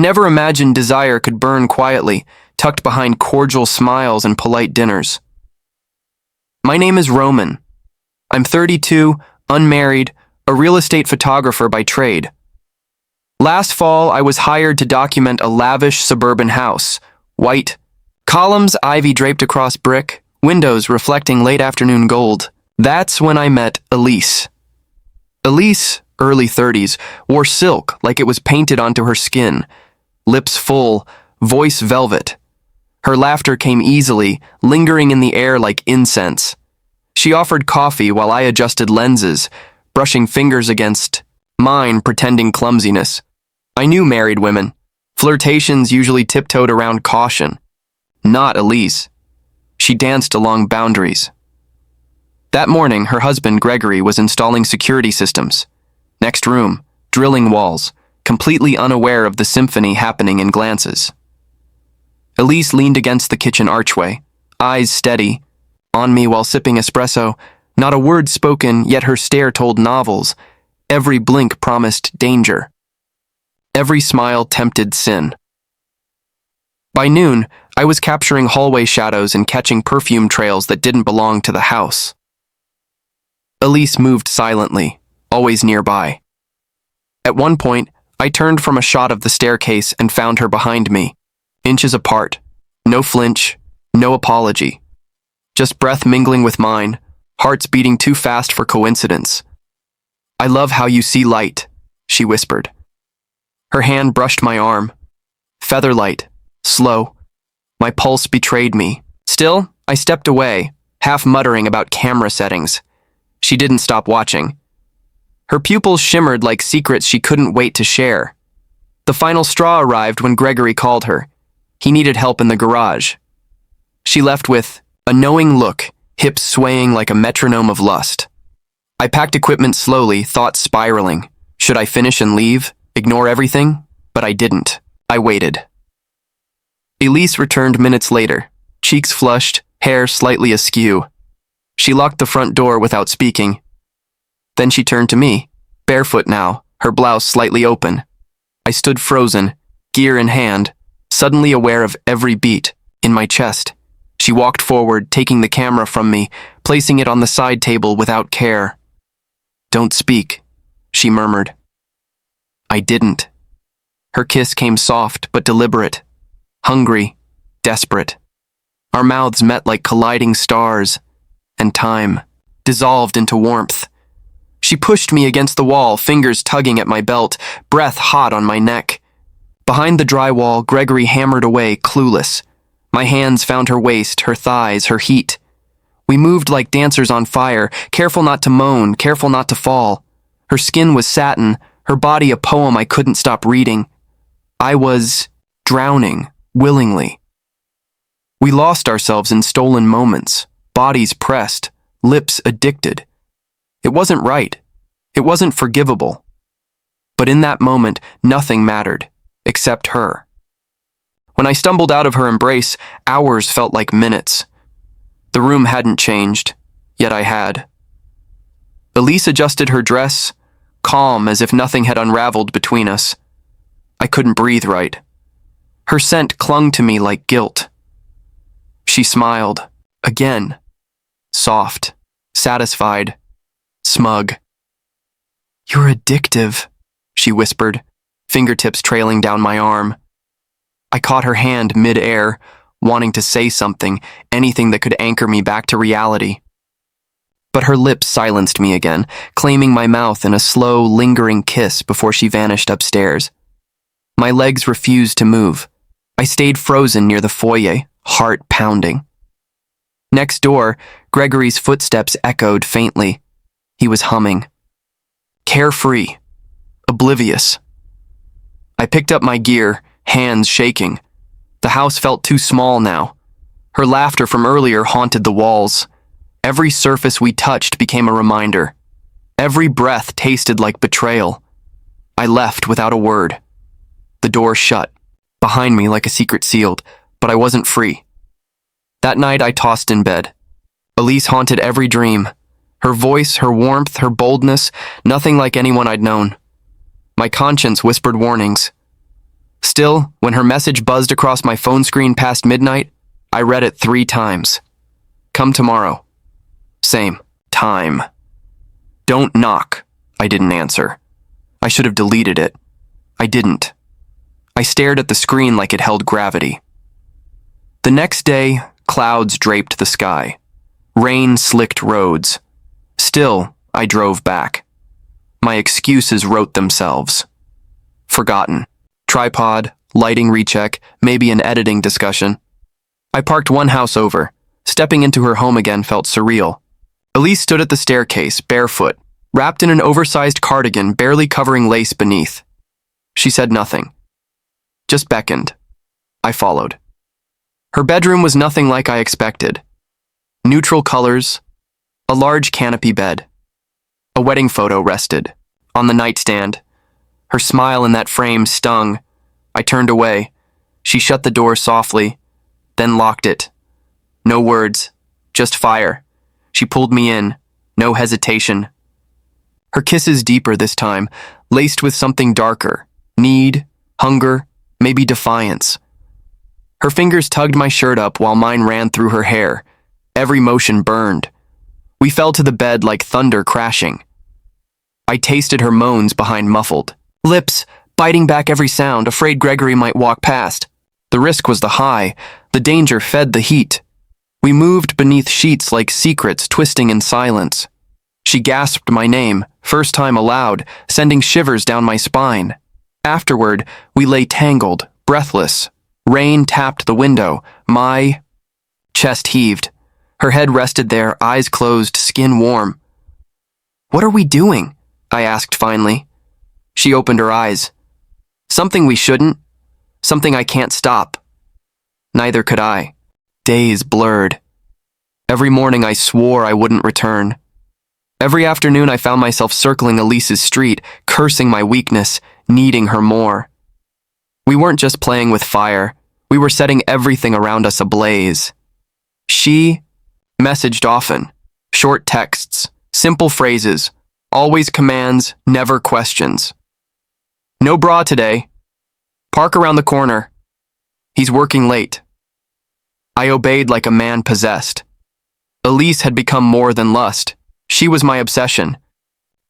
never imagined desire could burn quietly, tucked behind cordial smiles and polite dinners. My name is Roman. I'm 32, unmarried, a real estate photographer by trade. Last fall, I was hired to document a lavish suburban house, white, columns ivy draped across brick, windows reflecting late afternoon gold. That's when I met Elise. Elise, early 30s, wore silk like it was painted onto her skin, lips full, voice velvet. Her laughter came easily, lingering in the air like incense. She offered coffee while I adjusted lenses, brushing fingers against mine, pretending clumsiness. I knew married women. Flirtations usually tiptoed around caution. Not Elise. She danced along boundaries. That morning, her husband, Gregory, was installing security systems. Next room, drilling walls, completely unaware of the symphony happening in glances. Elise leaned against the kitchen archway, eyes steady, on me while sipping espresso, not a word spoken, yet her stare told novels. Every blink promised danger. Every smile tempted sin. By noon, I was capturing hallway shadows and catching perfume trails that didn't belong to the house. Elise moved silently, always nearby. At one point, I turned from a shot of the staircase and found her behind me, inches apart, no flinch, no apology. Just breath mingling with mine, hearts beating too fast for coincidence. "I love how you see light," she whispered. Her hand brushed my arm. Featherlight, slow. My pulse betrayed me. Still, I stepped away, half muttering about camera settings. She didn't stop watching. Her pupils shimmered like secrets she couldn't wait to share. The final straw arrived when Gregory called her. He needed help in the garage. She left with a knowing look, hips swaying like a metronome of lust. I packed equipment slowly, thoughts spiraling. Should I finish and leave? Ignore everything? But I didn't. I waited. Elise returned minutes later, cheeks flushed, hair slightly askew. She locked the front door without speaking. Then she turned to me, barefoot now, her blouse slightly open. I stood frozen, gear in hand, suddenly aware of every beat in my chest. She walked forward, taking the camera from me, placing it on the side table without care. "Don't speak," she murmured. I didn't. Her kiss came soft but deliberate, hungry, desperate. Our mouths met like colliding stars, and time dissolved into warmth. She pushed me against the wall, fingers tugging at my belt, breath hot on my neck. Behind the drywall, Gregory hammered away, clueless. My hands found her waist, her thighs, her heat. We moved like dancers on fire, careful not to moan, careful not to fall. Her skin was satin, her body a poem I couldn't stop reading. I was drowning, willingly. We lost ourselves in stolen moments, bodies pressed, lips addicted. It wasn't right. It wasn't forgivable. But in that moment, nothing mattered, except her. When I stumbled out of her embrace, hours felt like minutes. The room hadn't changed, yet I had. Elise adjusted her dress, calm as if nothing had unraveled between us. I couldn't breathe right. Her scent clung to me like guilt. She smiled, again, soft, satisfied, smug. "You're addictive," she whispered, fingertips trailing down my arm. I caught her hand mid-air, wanting to say something, anything that could anchor me back to reality. But her lips silenced me again, claiming my mouth in a slow, lingering kiss before she vanished upstairs. My legs refused to move. I stayed frozen near the foyer, heart pounding. Next door, Gregory's footsteps echoed faintly. He was humming. Carefree. Oblivious. I picked up my gear, hands shaking. The house felt too small now. Her laughter from earlier haunted the walls. Every surface we touched became a reminder. Every breath tasted like betrayal. I left without a word. The door shut, behind me like a secret sealed, but I wasn't free. That night I tossed in bed. Elise haunted every dream. Her voice, her warmth, her boldness, nothing like anyone I'd known. My conscience whispered warnings. Still, when her message buzzed across my phone screen past midnight, I read it 3 times. Come tomorrow. Same. Time. Don't knock. I didn't answer. I should have deleted it. I didn't. I stared at the screen like it held gravity. The next day, clouds draped the sky. Rain slicked roads. Still, I drove back. My excuses wrote themselves. Forgotten. Tripod, lighting recheck, maybe an editing discussion. I parked one house over. Stepping into her home again felt surreal. Elise stood at the staircase, barefoot, wrapped in an oversized cardigan barely covering lace beneath. She said nothing. Just beckoned. I followed. Her bedroom was nothing like I expected. Neutral colors, a large canopy bed. A wedding photo rested on the nightstand. Her smile in that frame stung. I turned away. She shut the door softly, then locked it. No words, just fire. She pulled me in, no hesitation. Her kisses deeper this time, laced with something darker. Need, hunger, maybe defiance. Her fingers tugged my shirt up while mine ran through her hair. Every motion burned. We fell to the bed like thunder crashing. I tasted her moans behind muffled lips, biting back every sound, afraid Gregory might walk past. The risk was the high, the danger fed the heat. We moved beneath sheets like secrets twisting in silence. She gasped my name, first time aloud, sending shivers down my spine. Afterward, we lay tangled, breathless. Rain tapped the window. My chest heaved. Her head rested there, eyes closed, skin warm. "What are we doing?" I asked finally. She opened her eyes. "Something we shouldn't. Something I can't stop." Neither could I. Days blurred. Every morning I swore I wouldn't return. Every afternoon I found myself circling Elise's street, cursing my weakness, needing her more. We weren't just playing with fire. We were setting everything around us ablaze. She messaged often. Short texts, simple phrases, always commands, never questions. "No bra today. Park around the corner. He's working late." I obeyed like a man possessed. Elise had become more than lust. She was my obsession.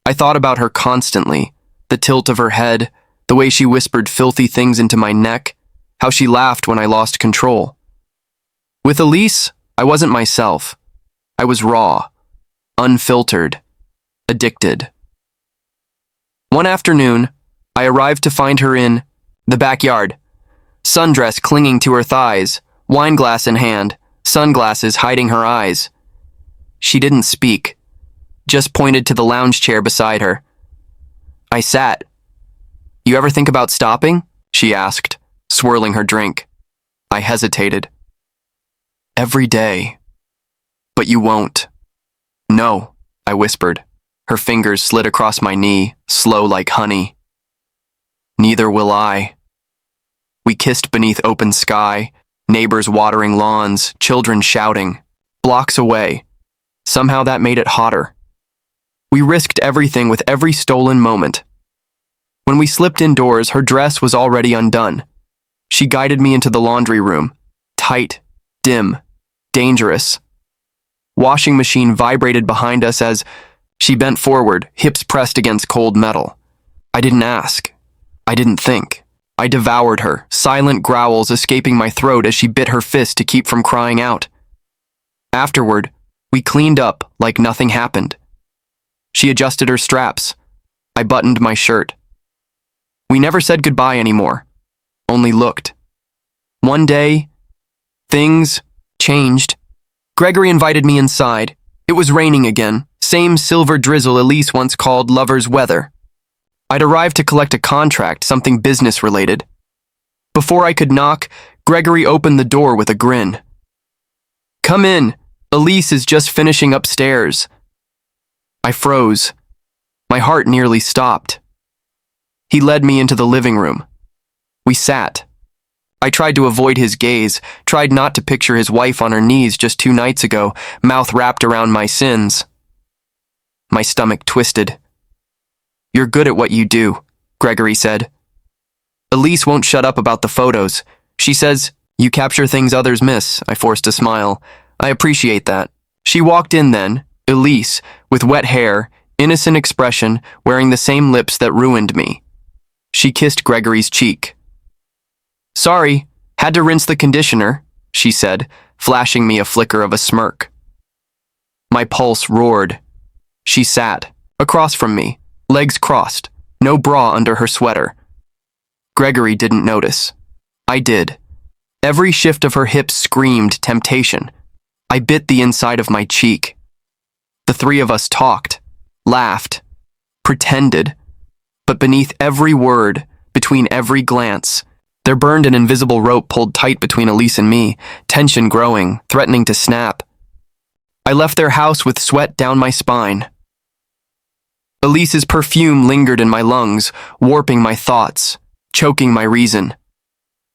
I thought about her constantly, the tilt of her head, the way she whispered filthy things into my neck, how she laughed when I lost control. With Elise, I wasn't myself. I was raw, unfiltered, addicted. One afternoon, I arrived to find her in the backyard, sundress clinging to her thighs, wine glass in hand, sunglasses hiding her eyes. She didn't speak, just pointed to the lounge chair beside her. I sat. "You ever think about stopping?" she asked, swirling her drink. I hesitated. "Every day. But you won't." "No," I whispered. Her fingers slid across my knee, slow like honey. "Neither will I." We kissed beneath open sky, neighbors watering lawns, children shouting. Blocks away. Somehow that made it hotter. We risked everything with every stolen moment. When we slipped indoors, her dress was already undone. She guided me into the laundry room. Tight, dim, dangerous. Washing machine vibrated behind us as she bent forward, hips pressed against cold metal. I didn't ask. I didn't think. I devoured her, silent growls escaping my throat as she bit her fist to keep from crying out. Afterward, we cleaned up like nothing happened. She adjusted her straps. I buttoned my shirt. We never said goodbye anymore, only looked. One day, things changed. Gregory invited me inside. It was raining again, same silver drizzle Elise once called lover's weather. I'd arrived to collect a contract, something business-related. Before I could knock, Gregory opened the door with a grin. "Come in. Elise is just finishing upstairs." I froze. My heart nearly stopped. He led me into the living room. We sat. I tried to avoid his gaze, tried not to picture his wife on her knees just 2 nights ago, mouth wrapped around my sins. My stomach twisted. "You're good at what you do," Gregory said. Elise won't shut up about the photos. She says, "You capture things others miss." I forced a smile. "I appreciate that." She walked in then, Elise, with wet hair, innocent expression, wearing the same lips that ruined me. She kissed Gregory's cheek. "Sorry, had to rinse the conditioner," she said, flashing me a flicker of a smirk. My pulse roared. She sat, across from me, legs crossed, no bra under her sweater. Gregory didn't notice. I did. Every shift of her hips screamed temptation. I bit the inside of my cheek. The three of us talked, laughed, pretended, but beneath every word, between every glance, there burned an invisible rope pulled tight between Elise and me, tension growing, threatening to snap. I left their house with sweat down my spine. Elise's perfume lingered in my lungs, warping my thoughts, choking my reason.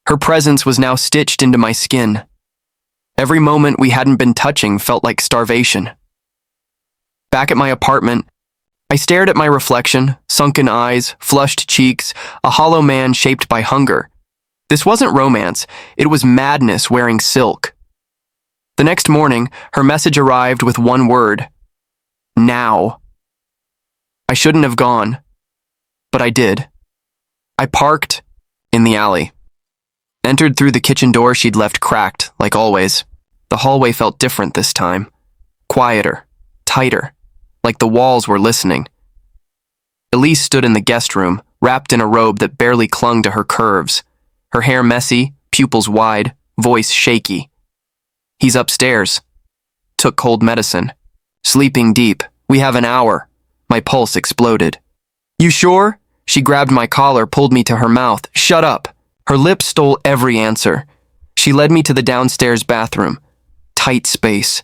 Her presence was now stitched into my skin. Every moment we hadn't been touching felt like starvation. Back at my apartment, I stared at my reflection, sunken eyes, flushed cheeks, a hollow man shaped by hunger. This wasn't romance, it was madness wearing silk. The next morning, her message arrived with one word: now. I shouldn't have gone, but I did. I parked in the alley. Entered through the kitchen door she'd left cracked, like always. The hallway felt different this time. Quieter, tighter, like the walls were listening. Elise stood in the guest room, wrapped in a robe that barely clung to her curves. Her hair messy, pupils wide, voice shaky. "He's upstairs. Took cold medicine. Sleeping deep. We have an hour." My pulse exploded. "You sure?" She grabbed my collar, pulled me to her mouth. "Shut up." Her lips stole every answer. She led me to the downstairs bathroom. Tight space.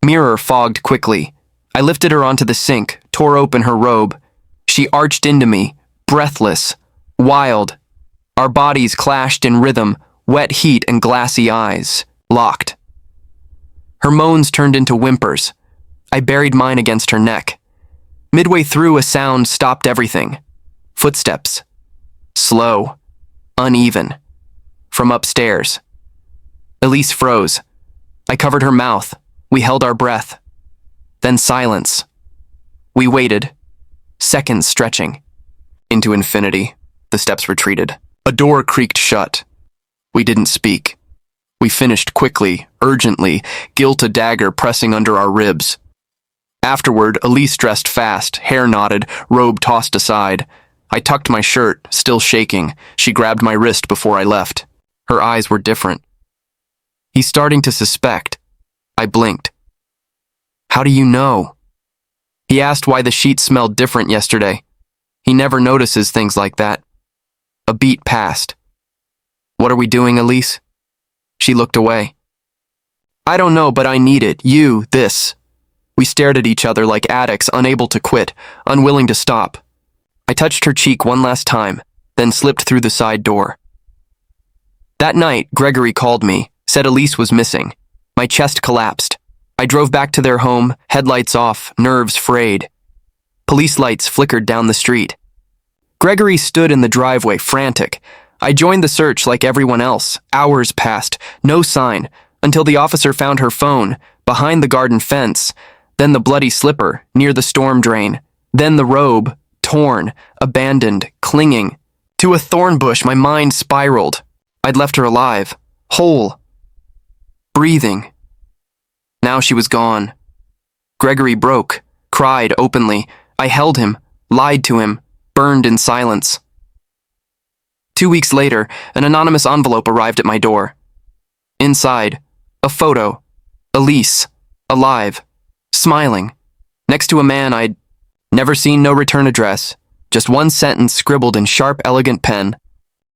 Mirror fogged quickly. I lifted her onto the sink, tore open her robe. She arched into me, breathless, wild. Our bodies clashed in rhythm, wet heat and glassy eyes, locked. Her moans turned into whimpers. I buried mine against her neck. Midway through, a sound stopped everything. Footsteps. Slow. Uneven. From upstairs. Elise froze. I covered her mouth. We held our breath. Then silence. We waited. Seconds stretching. Into infinity, the steps retreated. A door creaked shut. We didn't speak. We finished quickly, urgently, guilt a dagger pressing under our ribs. Afterward, Elise dressed fast, hair knotted, robe tossed aside. I tucked my shirt, still shaking. She grabbed my wrist before I left. Her eyes were different. "He's starting to suspect." I blinked. "How do you know?" He asked why the sheets smelled different yesterday. He never notices things like that. A beat passed. "What are we doing, Elise?" She looked away. "I don't know, but I need it. This." We stared at each other like addicts, unable to quit, unwilling to stop. I touched her cheek one last time, then slipped through the side door. That night, Gregory called me, said Elise was missing. My chest collapsed. I drove back to their home, headlights off, nerves frayed. Police lights flickered down the street. Gregory stood in the driveway, frantic. I joined the search like everyone else. Hours passed, no sign, until the officer found her phone, behind the garden fence, then the bloody slipper, near the storm drain, then the robe, torn, abandoned, clinging. To a thorn bush, my mind spiraled. I'd left her alive, whole, breathing. Now she was gone. Gregory broke, cried openly. I held him, lied to him, burned in silence. 2 weeks later, an anonymous envelope arrived at my door. Inside, a photo. Elise, alive, smiling, next to a man I'd never seen, no return address, just one sentence scribbled in sharp, elegant pen.